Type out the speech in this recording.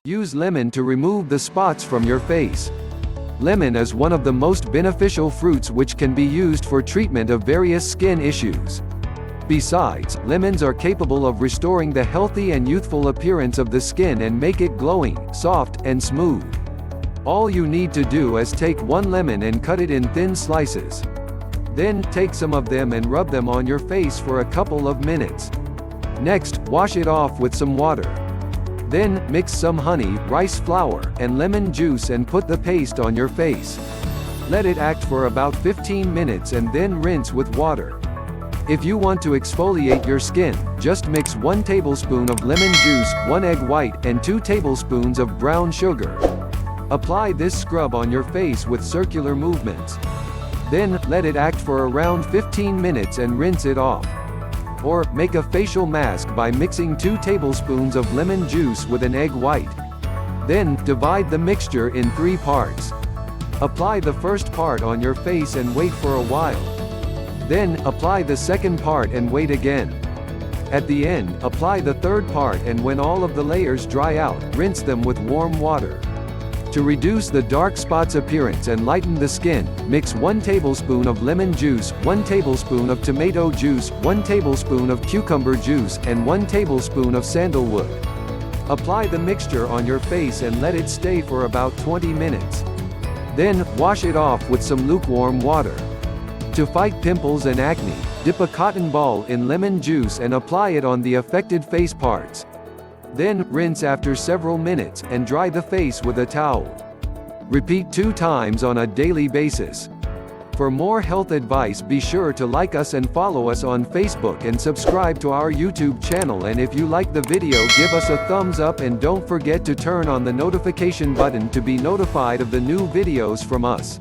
Use lemon to remove the spots from your face. Lemon is one of the most beneficial fruits which can be used for treatment of various skin issues. Besides, lemons are capable of restoring the healthy and youthful appearance of the skin and make it glowing, soft, and smooth. All you need to do is take one lemon and cut it in thin slices. Then, take some of them and rub them on your face for a couple of minutes. Next, wash it off with some water. Then, mix some honey, rice flour, and lemon juice and put the paste on your face. Let it act for about 15 minutes and then rinse with water. If you want to exfoliate your skin, just mix 1 tablespoon of lemon juice, 1 egg white, and 2 tablespoons of brown sugar. Apply this scrub on your face with circular movements. Then, let it act for around 15 minutes and rinse it off. Or, make a facial mask by mixing 2 tablespoons of lemon juice with an egg white. Then, divide the mixture in 3 parts. Apply the first part on your face and wait for a while. Then, apply the second part and wait again. At the end, apply the third part, and when all of the layers dry out, rinse them with warm water. To reduce the dark spots appearance and lighten the skin, mix 1 tablespoon of lemon juice, 1 tablespoon of tomato juice, 1 tablespoon of cucumber juice, and 1 tablespoon of sandalwood. Apply the mixture on your face and let it stay for about 20 minutes. Then, wash it off with some lukewarm water. To fight pimples and acne, dip a cotton ball in lemon juice and apply it on the affected face parts. Then, rinse after several minutes, and dry the face with a towel. Repeat 2 times on a daily basis. For more health advice, be sure to like us and follow us on Facebook and subscribe to our YouTube channel, and if you like the video, give us a thumbs up and don't forget to turn on the notification button to be notified of the new videos from us.